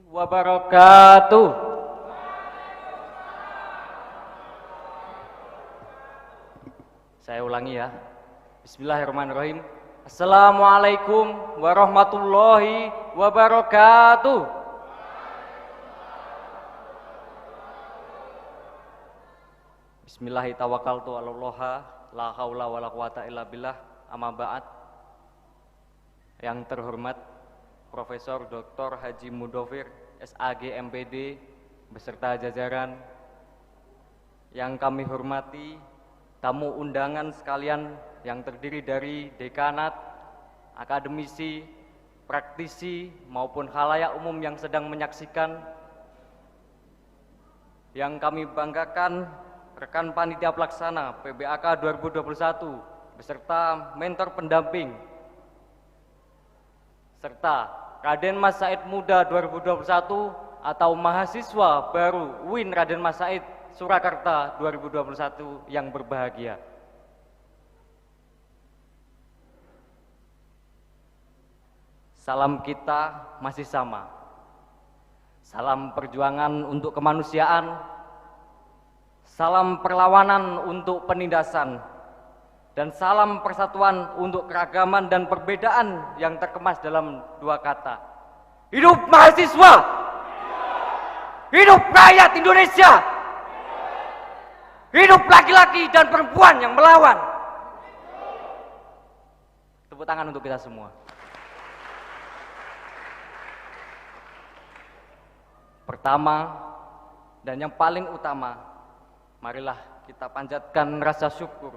wabarakatuh. Saya ulangi ya. Bismillahirrahmanirrahim. Assalamualaikum warahmatullahi wabarakatuh. Bismillahi tawakkaltu 'alallaha la haula wala quwata illa billah. Amma ba'd. Yang terhormat Profesor Dr. Haji Mudofir SAG MPD beserta jajaran, yang kami hormati tamu undangan sekalian yang terdiri dari dekanat, akademisi, praktisi maupun khalayak umum yang sedang menyaksikan. Yang kami banggakan rekan panitia pelaksana PBAK 2021 beserta mentor pendamping, serta Raden Mas Said Muda 2021 atau mahasiswa baru UIN Raden Mas Said Surakarta 2021 yang berbahagia. Salam kita masih sama. Salam perjuangan untuk kemanusiaan, salam perlawanan untuk penindasan, dan salam persatuan untuk keragaman dan perbedaan yang terkemas dalam dua kata. Hidup mahasiswa! Hidup rakyat Indonesia! Hidup laki-laki dan perempuan yang melawan! Tepuk tangan untuk kita semua. Pertama dan yang paling utama, marilah kita panjatkan rasa syukur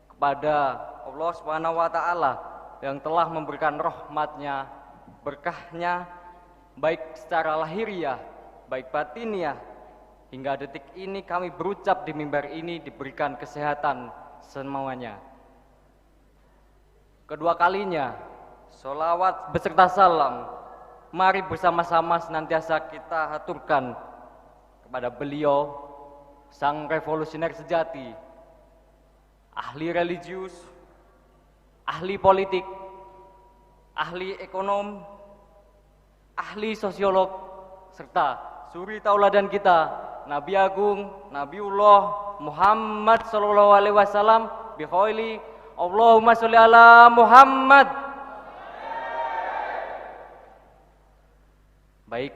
kepada Allah Subhanahu wa Ta'ala yang telah memberikan rahmatnya, berkahnya, baik secara lahiriah, baik batiniah, hingga detik ini kami berucap di mimbar ini diberikan kesehatan semuanya. Kedua kalinya, sholawat beserta salam, mari bersama-sama senantiasa kita haturkan kepada beliau, sang revolusioner sejati, ahli religius, ahli politik, ahli ekonom, ahli sosiolog, serta suri tauladan kita, Nabi Agung, Nabiullah Muhammad sallallahu alaihi wasallam bikhauli Allahumma sholli ala Muhammad. Baik,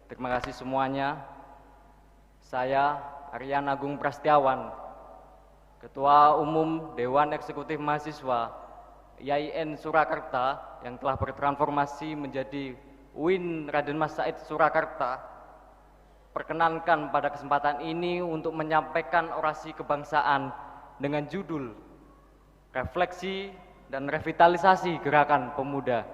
terima kasih semuanya. Saya Aryan Agung Prastiawan, Ketua Umum Dewan Eksekutif Mahasiswa IAIN Surakarta yang telah bertransformasi menjadi UIN Raden Mas Said Surakarta, perkenankan pada kesempatan ini untuk menyampaikan orasi kebangsaan dengan judul Refleksi dan Revitalisasi Gerakan Pemuda.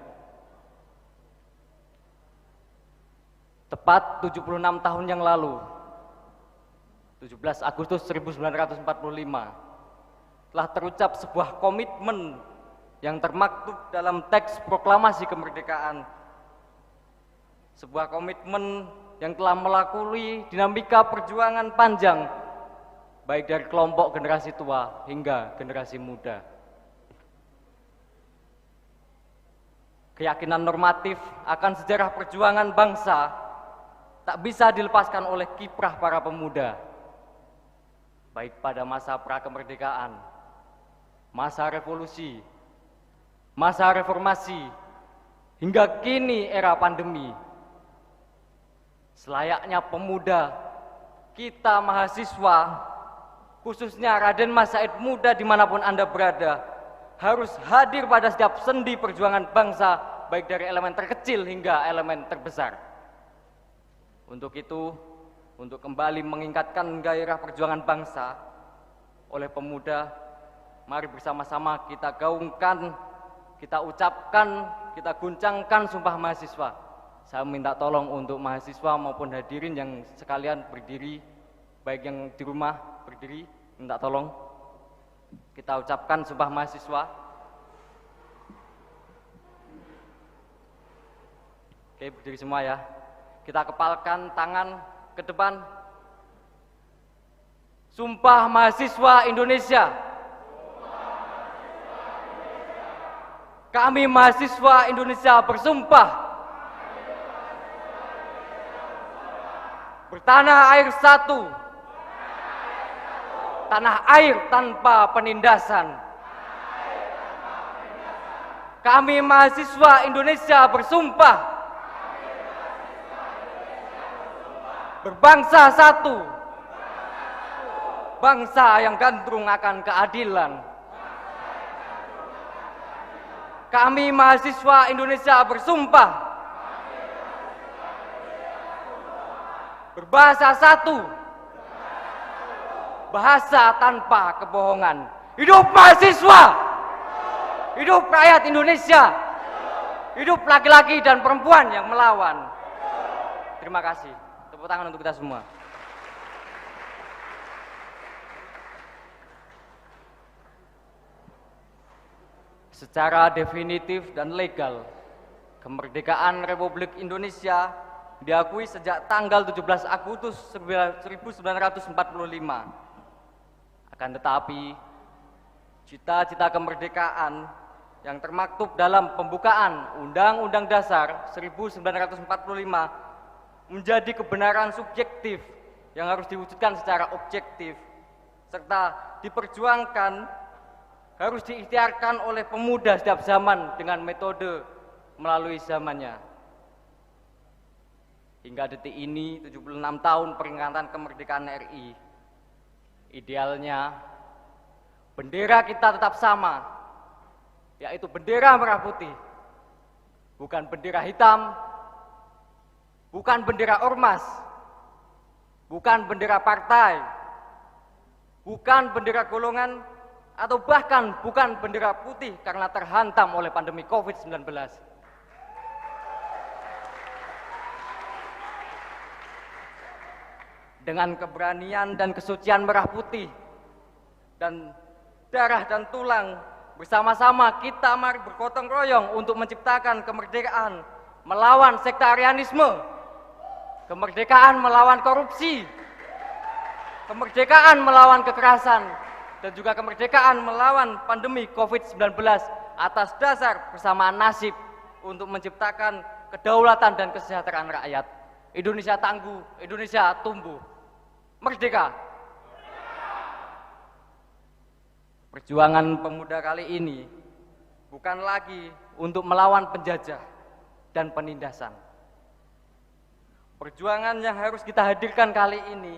Tepat 76 tahun yang lalu, 17 Agustus 1945, telah terucap sebuah komitmen yang termaktub dalam teks proklamasi kemerdekaan. Sebuah komitmen yang telah melalui dinamika perjuangan panjang, baik dari kelompok generasi tua hingga generasi muda. Keyakinan normatif akan sejarah perjuangan bangsa tak bisa dilepaskan oleh kiprah para pemuda, baik pada masa prakemerdekaan, masa revolusi, masa reformasi, hingga kini era pandemi. Selayaknya pemuda, kita mahasiswa, khususnya Raden Mas Said Muda dimanapun Anda berada, harus hadir pada setiap sendi perjuangan bangsa, baik dari elemen terkecil hingga elemen terbesar. Untuk itu, untuk kembali meningkatkan gairah perjuangan bangsa oleh pemuda, mari bersama-sama kita gaungkan, kita ucapkan, kita guncangkan Sumpah Mahasiswa. Saya minta tolong untuk mahasiswa maupun hadirin yang sekalian berdiri, baik yang di rumah berdiri, minta tolong kita ucapkan Sumpah Mahasiswa. Oke, berdiri semua ya. Kita kepalkan tangan ke depan. Sumpah Mahasiswa Indonesia. Kami mahasiswa Indonesia bersumpah Tanah air satu. Tanah air tanpa penindasan. Kami mahasiswa Indonesia bersumpah berbangsa satu, bangsa yang gandrung akan keadilan. Kami mahasiswa Indonesia bersumpah berbahasa satu, bahasa tanpa kebohongan. Hidup mahasiswa! Hidup rakyat Indonesia! Hidup laki-laki dan perempuan yang melawan! Terima kasih. Tepuk tangan untuk kita semua. Secara definitif dan legal, kemerdekaan Republik Indonesia diakui sejak tanggal 17 Agustus 1945. Akan tetapi, cita-cita kemerdekaan yang termaktub dalam pembukaan Undang-Undang Dasar 1945 menjadi kebenaran subjektif yang harus diwujudkan secara objektif, serta diperjuangkan, harus diikhtiarkan oleh pemuda setiap zaman dengan metode melalui zamannya. Hingga detik ini, 76 tahun peringatan kemerdekaan RI, idealnya bendera kita tetap sama, yaitu bendera merah putih, bukan bendera hitam, bukan bendera ormas, bukan bendera partai, bukan bendera golongan, atau bahkan bukan bendera putih karena terhantam oleh pandemi COVID-19. Dengan keberanian dan kesucian merah putih dan darah dan tulang, bersama-sama kita mari bergotong royong untuk menciptakan kemerdekaan melawan sektarianisme, kemerdekaan melawan korupsi, kemerdekaan melawan kekerasan, dan juga kemerdekaan melawan pandemi COVID-19 atas dasar persamaan nasib untuk menciptakan kedaulatan dan kesejahteraan rakyat. Indonesia tangguh, Indonesia tumbuh. Merdeka! Perjuangan pemuda kali ini bukan lagi untuk melawan penjajah dan penindasan. Perjuangan yang harus kita hadirkan kali ini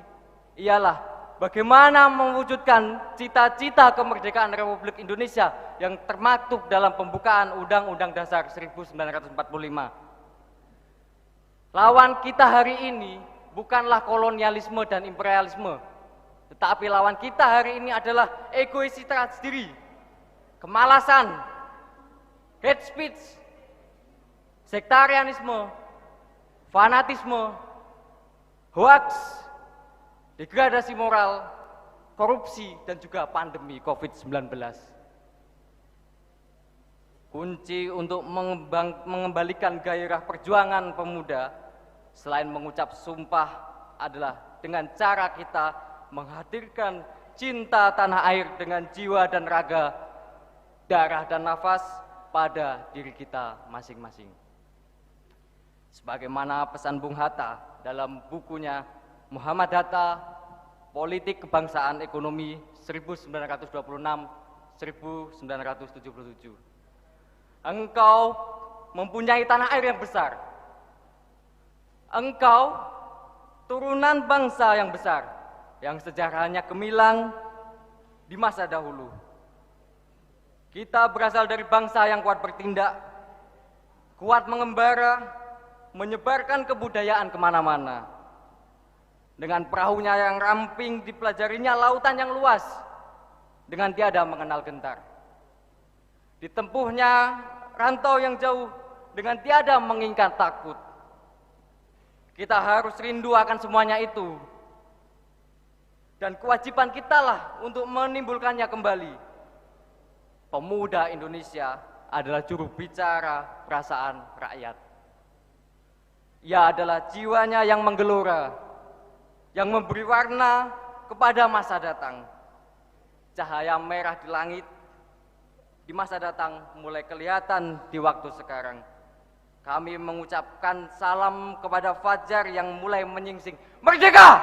ialah bagaimana mewujudkan cita-cita kemerdekaan Republik Indonesia yang termaktub dalam pembukaan Undang-Undang Dasar 1945. Lawan kita hari ini bukanlah kolonialisme dan imperialisme, tetapi lawan kita hari ini adalah egoisitas diri, kemalasan, hate speech, sektarianisme, fanatisme, hoax, degradasi moral, korupsi, dan juga pandemi COVID-19. Kunci untuk mengembalikan gairah perjuangan pemuda selain mengucap sumpah adalah dengan cara kita menghadirkan cinta tanah air dengan jiwa dan raga, darah dan nafas pada diri kita masing-masing. Sebagaimana pesan Bung Hatta dalam bukunya Muhammad Hatta, Politik Kebangsaan Ekonomi 1926-1977. Engkau mempunyai tanah air yang besar. Engkau turunan bangsa yang besar, yang sejarahnya gemilang di masa dahulu. Kita berasal dari bangsa yang kuat bertindak, kuat mengembara, menyebarkan kebudayaan kemana-mana. Dengan perahunya yang ramping, dipelajarinya lautan yang luas, dengan tiada mengenal gentar. Ditempuhnya rantau yang jauh, dengan tiada mengingat takut. Kita harus rindu akan semuanya itu. Dan kewajiban kitalah untuk menimbulkannya kembali. Pemuda Indonesia adalah juru bicara perasaan rakyat. Ia adalah jiwanya yang menggelora, yang memberi warna kepada masa datang. Cahaya merah di langit di masa datang mulai kelihatan di waktu sekarang. Kami mengucapkan salam kepada fajar yang mulai menyingsing. Merdeka!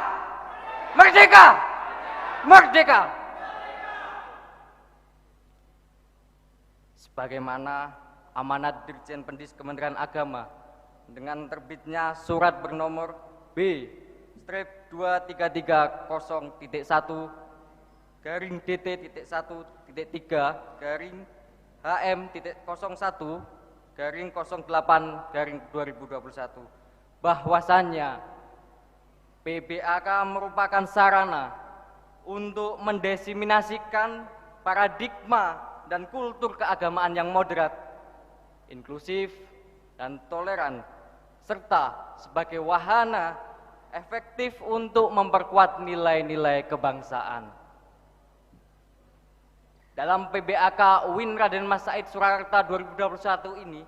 Merdeka! Merdeka! Sebagaimana amanat Dirjen Pendis Kementerian Agama dengan terbitnya surat bernomor B-233.1-DT1-HM.01-08-2021 bahwasannya PBAK merupakan sarana untuk mendesiminasikan paradigma dan kultur keagamaan yang moderat, inklusif, dan toleran, serta sebagai wahana efektif untuk memperkuat nilai-nilai kebangsaan. Dalam PBAK UIN Raden Mas Said Surakarta 2021 ini,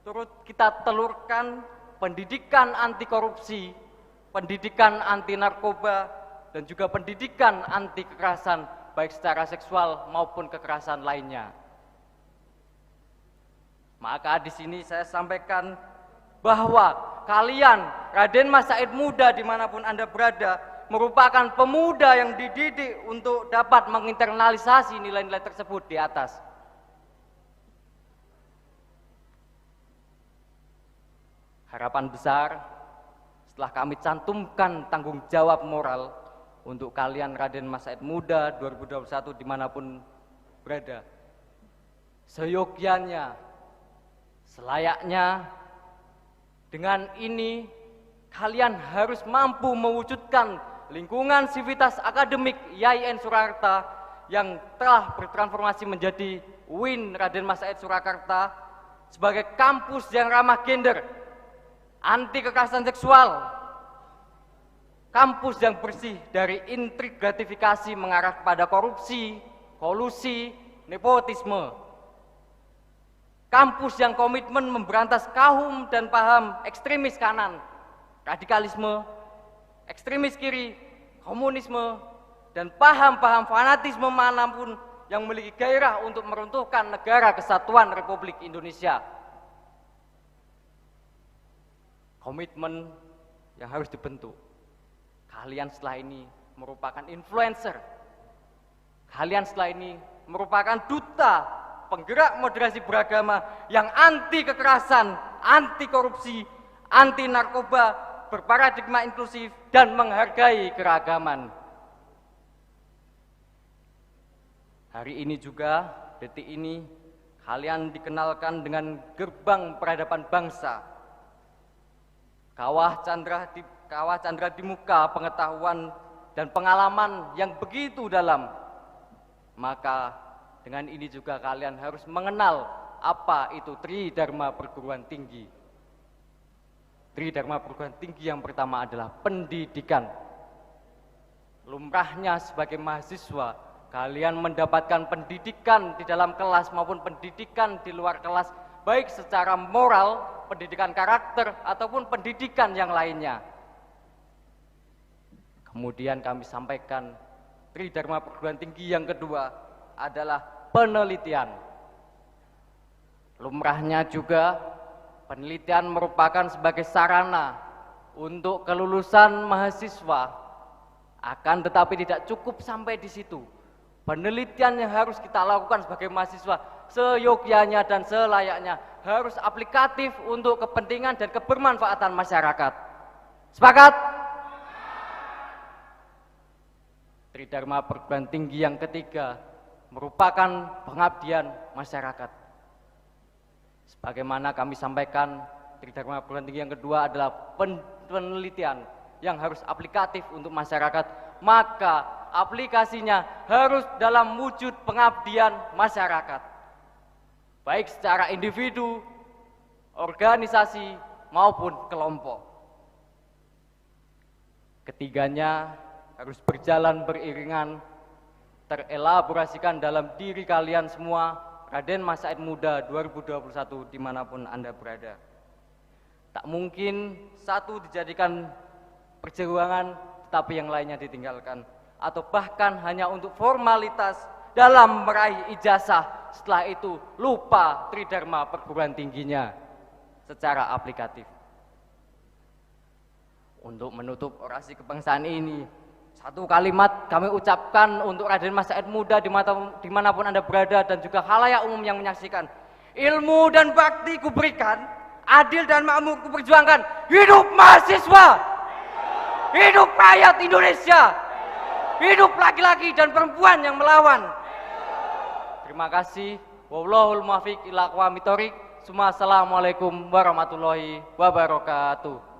turut kita telurkan pendidikan anti korupsi, pendidikan anti narkoba, dan juga pendidikan anti kekerasan baik secara seksual maupun kekerasan lainnya. Maka di sini saya sampaikan bahwa kalian, Raden Mas Said Muda dimanapun Anda berada, merupakan pemuda yang dididik untuk dapat menginternalisasi nilai-nilai tersebut di atas. Harapan besar setelah kami cantumkan tanggung jawab moral untuk kalian Raden Mas Said Muda 2021 dimanapun berada, seyogyanya, selayaknya dengan ini kalian harus mampu mewujudkan lingkungan sivitas akademik IAIN Surakarta yang telah bertransformasi menjadi UIN Raden Mas Said Surakarta sebagai kampus yang ramah gender, anti kekerasan seksual, kampus yang bersih dari intrik gratifikasi mengarah kepada korupsi, kolusi, nepotisme, kampus yang komitmen memberantas kaum dan paham ekstremis kanan, radikalisme, ekstremis kiri, komunisme, dan paham-paham fanatisme manapun yang memiliki gairah untuk meruntuhkan negara kesatuan Republik Indonesia. Komitmen yang harus dibentuk. Kalian setelah ini merupakan influencer. Kalian setelah ini merupakan duta penggerak moderasi beragama yang anti kekerasan, anti korupsi, anti narkoba, berparadigma inklusif, dan menghargai keragaman. Hari ini juga, detik ini, kalian dikenalkan dengan gerbang peradaban bangsa. Kawah Chandra di muka pengetahuan dan pengalaman yang begitu dalam. Maka dengan ini juga kalian harus mengenal apa itu Tridharma Perguruan Tinggi. Tridharma Perguruan Tinggi yang pertama adalah pendidikan. Lumrahnya sebagai mahasiswa, kalian mendapatkan pendidikan di dalam kelas maupun pendidikan di luar kelas, baik secara moral, pendidikan karakter, ataupun pendidikan yang lainnya. Kemudian kami sampaikan Tridharma Perguruan Tinggi yang kedua adalah penelitian. Lumrahnya juga penelitian merupakan sebagai sarana untuk kelulusan mahasiswa. Akan tetapi tidak cukup sampai di situ. Penelitian yang harus kita lakukan sebagai mahasiswa seyogyanya dan selayaknya harus aplikatif untuk kepentingan dan kebermanfaatan masyarakat. Sepakat? Tridharma Perguruan Tinggi yang ketiga merupakan pengabdian masyarakat. Sebagaimana kami sampaikan, Tridharma Perguruan Tinggi yang kedua adalah penelitian yang harus aplikatif untuk masyarakat, maka aplikasinya harus dalam wujud pengabdian masyarakat, baik secara individu, organisasi, maupun kelompok. Ketiganya harus berjalan beriringan, terelaborasikan dalam diri kalian semua, Raden Mas Said Muda 2021 dimanapun Anda berada. Tak mungkin satu dijadikan perjuangan, tetapi yang lainnya ditinggalkan. Atau bahkan hanya untuk formalitas dalam meraih ijazah, setelah itu lupa Tridharma Perguruan Tingginya secara aplikatif. Untuk menutup orasi kebangsaan ini, satu kalimat kami ucapkan untuk Raden Mas Said Muda dimanapun Anda berada dan juga khalayak umum yang menyaksikan. Ilmu dan bakti kuberikan, adil dan makmur kuperjuangkan. Hidup mahasiswa! Hidup rakyat Indonesia! Hidup laki-laki dan perempuan yang melawan! Terima kasih. Wallahul muwaffiq ila aqwamit thoriq. Assalamualaikum warahmatullahi wabarakatuh.